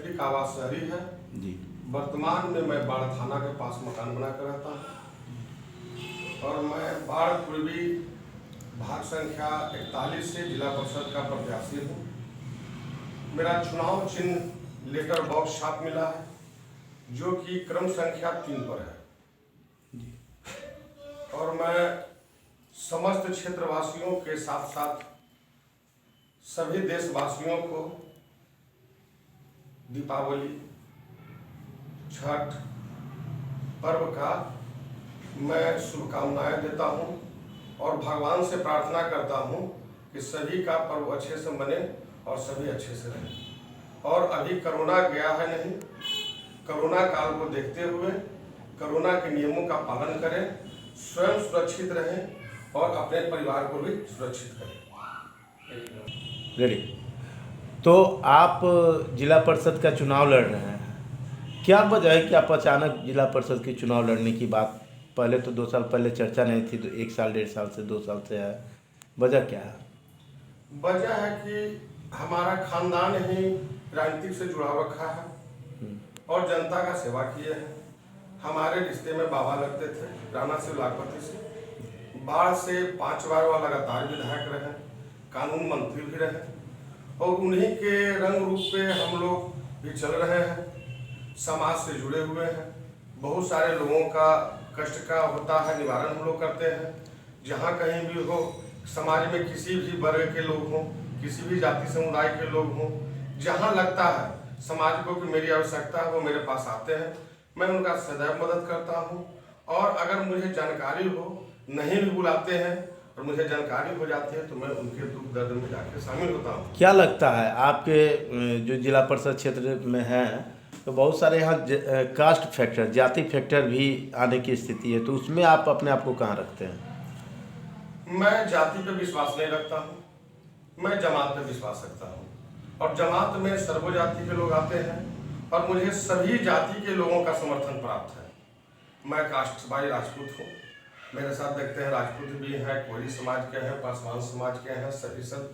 पैतृक आवास शहरी है जी। वर्तमान में मैं बाढ़ थाना के पास मकान बना कर रहता हूँ और मैं बाढ़ पूर्वी भाग संख्या 41 से जिला परिषद का प्रत्याशी हूँ। मेरा चुनाव चिन्ह लेटर बॉक्स छाप मिला है जो कि क्रम संख्या 3 पर है और मैं समस्त क्षेत्रवासियों के साथ साथ सभी देशवासियों को दीपावली छठ पर्व का मैं शुभकामनाएं देता हूं और भगवान से प्रार्थना करता हूं कि सभी का पर्व अच्छे से मने और सभी अच्छे से रहें। और अभी कोरोना गया है नहीं, कोरोना काल को देखते हुए कोरोना के नियमों का पालन करें, स्वयं सुरक्षित रहें और अपने परिवार को भी सुरक्षित करें। रेडी। तो आप जिला परिषद का चुनाव लड़ रहे हैं, क्या वजह है कि आप अचानक जिला परिषद के चुनाव लड़ने की बात, पहले तो 2 साल पहले चर्चा नहीं थी, तो 1 साल 1.5 साल से 2 साल से है, वजह क्या है? वजह है कि हमारा खानदान ही राजनीति से जुड़ाव रखा है और जनता का सेवा किए हैं। हमारे रिश्ते में बाबा लगते थे, राणा से लाखपति से, बाढ़ से 5 बार वह लगातार विधायक रहे, कानून मंत्री भी रहे और उन्हीं के रंग रूप पे हम लोग भी चल रहे हैं, समाज से जुड़े हुए हैं। बहुत सारे लोगों का कष्ट का होता है, निवारण हम लोग करते हैं। जहाँ कहीं भी हो, समाज में किसी भी वर्ग के लोग हों, किसी भी जाति समुदाय के लोग हों, जहाँ लगता है समाज को कि मेरी आवश्यकता है वो मेरे पास आते हैं, मैं उनका सदैव मदद करता हूँ। और अगर मुझे जानकारी हो, नहीं भी बुलाते हैं और मुझे जानकारी हो जाती है तो मैं उनके दुख दर्द में जाके शामिल होता हूँ। क्या लगता है आपके जो जिला परिषद क्षेत्र में है तो बहुत सारे यहाँ कास्ट फैक्टर, जाति फैक्टर भी आने की स्थिति है, तो उसमें आप अपने आप को कहाँ रखते हैं? मैं जाति पे विश्वास नहीं रखता हूँ, मैं जमात पे विश्वास रखता हूँ और जमात में सर्व जाति के लोग आते हैं और मुझे सभी जाति के लोगों का समर्थन प्राप्त है। मैं कास्ट बाई राजपूत हूँ, मेरे साथ देखते हैं राजपूत भी हैं, कोहली समाज के हैं, पासवान समाज के हैं, सभी सब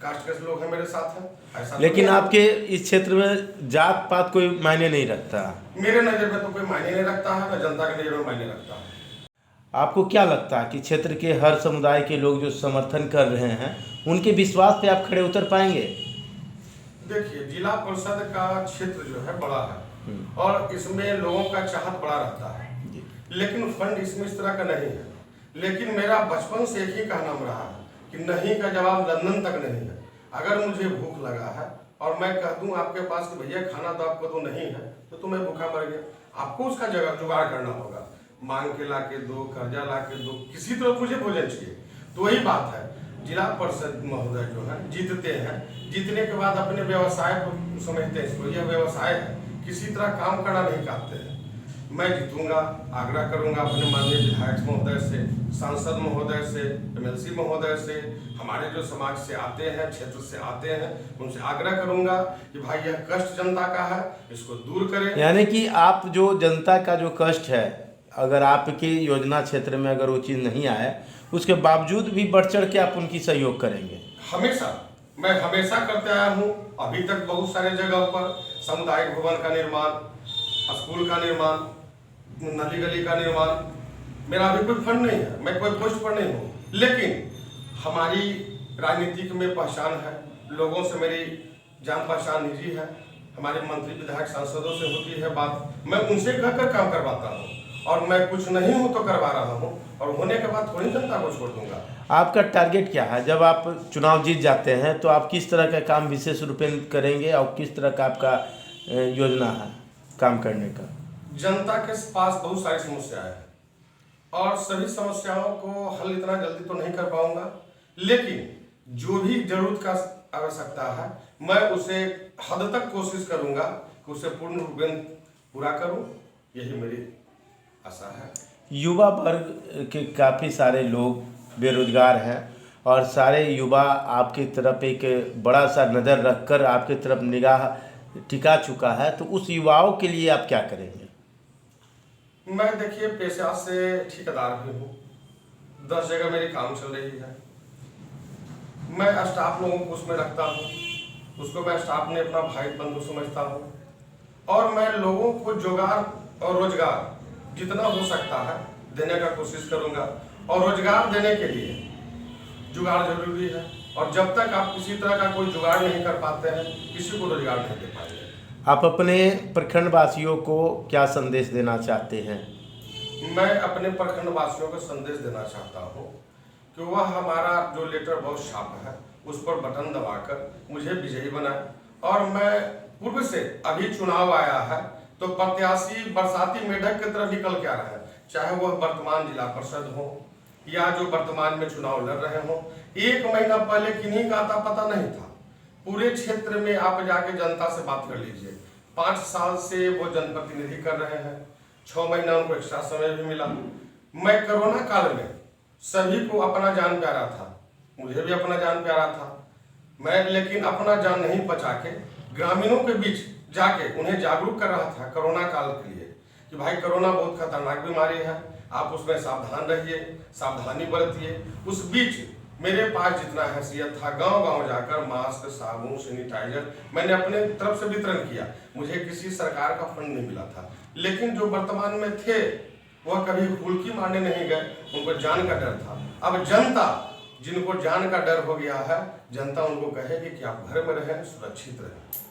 कास्ट के लोग हैं मेरे साथ हैं। ऐसा लेकिन आपके इस क्षेत्र में जात पात कोई मायने नहीं रखता? मेरे नज़र में तो कोई मायने नहीं रखता है, मैं जनता के नज़र में मायने रखता है। आपको क्या लगता है कि क्षेत्र के हर समुदाय के लोग जो समर्थन कर रहे हैं उनके विश्वास पे आप खड़े उतर पाएंगे? देखिए, जिला परिषद का क्षेत्र जो है बड़ा है और इसमें लोगों का चाहत बड़ा रहता है, लेकिन फंड इसमें इस तरह का नहीं है। लेकिन मेरा बचपन से एक ही कहना रहा है कि नहीं का जवाब लंदन तक नहीं है। अगर मुझे भूख लगा है और मैं कह दूं आपके पास कि भैया खाना तो आपको तो नहीं है, तो मैं भूखा मर गया, आपको उसका जगह जुगाड़ करना होगा, मांग के ला के दो, कर्जा ला के दो, किसी तरह मुझे भोजन चाहिए। तो वही बात है, जिला परिषद महोदय जो है जीतते हैं, जीतने के बाद अपने व्यवसाय को समझते हैं, इसको यह व्यवसाय है, किसी तरह काम करना नहीं चाहते हैं। मैं जीतूंगा, आग्रह करूंगा अपने माननीय विधायक महोदय से, सांसद महोदय से, एमएलसी महोदय से, हमारे जो समाज से आते हैं, क्षेत्र से आते हैं, उनसे आग्रह करूंगा कि भाई यह कष्ट जनता का है, इसको दूर करें। यानी कि आप जो जनता का जो कष्ट है, अगर आपकी योजना क्षेत्र में अगर वो चीज़ नहीं आए, उसके बावजूद भी बढ़ चढ़ के आप उनकी सहयोग करेंगे? हमेशा, मैं हमेशा करते आया हूँ। अभी तक बहुत सारे जगह पर सामुदायिक भवन का निर्माण, स्कूल का निर्माण, नली गली का निर्माण, मेरा अभी कोई फंड नहीं है, मैं कोई पोस्ट पर नहीं हूँ, लेकिन हमारी राजनीतिक में पहचान है, लोगों से मेरी जान पहचान निजी है, हमारे मंत्री विधायक सांसदों से होती है बात, मैं उनसे कहकर काम करवाता हूँ और मैं कुछ नहीं हूँ तो करवा रहा हूँ और होने के बाद थोड़ी जनता को छोड़ दूंगा। आपका टारगेट क्या है? जब आप चुनाव जीत जाते हैं तो आप किस तरह का काम विशेष रूप में करेंगे और किस तरह का आपका योजना है काम करने का? जनता के पास बहुत सारी समस्याएं हैं और सभी समस्याओं को हल इतना जल्दी तो नहीं कर पाऊंगा, लेकिन जो भी जरूरत का आवश्यकता है मैं उसे हद तक कोशिश करूंगा कि उसे पूर्ण रूप में पूरा करूं, यही मेरी आशा है। युवा वर्ग के काफ़ी सारे लोग बेरोजगार हैं और सारे युवा आपकी तरफ एक बड़ा सा नज़र रखकर आपकी तरफ निगाह टिका चुका है, तो उस युवाओं के लिए आप क्या करेंगे? मैं देखिए पेशा से ठेकेदार भी हूँ, 10 जगह मेरी काम चल रही है, मैं स्टाफ लोगों को उसमें रखता हूँ, उसको मैं स्टाफ ने अपना भाई बंधु समझता हूँ। और मैं लोगों को जुगाड़ और रोजगार जितना हो सकता है देने का कोशिश करूंगा। और रोजगार देने के लिए जुगाड़ जरूरी है, और जब तक आप किसी तरह का कोई जुगाड़ नहीं कर पाते हैं किसी को रोजगार नहीं दे पाएंगे। आप अपने प्रखंड वासियों को क्या संदेश देना चाहते हैं? मैं अपने प्रखंड वासियों को संदेश देना चाहता हूँ कि वह हमारा जो लेटर बॉक्स छाप है उस पर बटन दबाकर मुझे विजयी बनाए। और मैं पूर्व से अभी चुनाव आया है तो प्रत्याशी बरसाती मेढक की तरह निकल के आ रहे हैं, चाहे वह वर्तमान जिला परिषद हो या जो वर्तमान में चुनाव लड़ रहे हो। 1 महीना पहले किन्हीं का आता पता नहीं था। पूरे क्षेत्र में आप जाके जनता से बात कर लीजिए। 5 साल से वो जनप्रतिनिधि कर रहे हैं, 6 महीना उनको एक्स्ट्रा समय भी मिला। मैं कोरोना काल में सभी को अपना जान प्यारा था, मुझे भी अपना जान प्यारा था। मैं लेकिन अपना जान नहीं बचा के ग्रामीणों के बीच जाके उन्हें जागरूक कर रहा था कोरोना काल के लिए कि भाई कोरोना बहुत खतरनाक बीमारी है, आप उसमें सावधान रहिए, सावधानी बरतिए। उस बीच मेरे पास जितना हैसियत था गांव-गांव जाकर मास्क, साबुन, सैनिटाइजर मैंने अपने तरफ से वितरण किया। मुझे किसी सरकार का फंड नहीं मिला था, लेकिन जो वर्तमान में थे वह कभी फुल्की मारने नहीं गए, उनको जान का डर था। अब जनता जिनको जान का डर हो गया है, जनता उनको कहेगी कि आप घर में रहें, सुरक्षित रहें।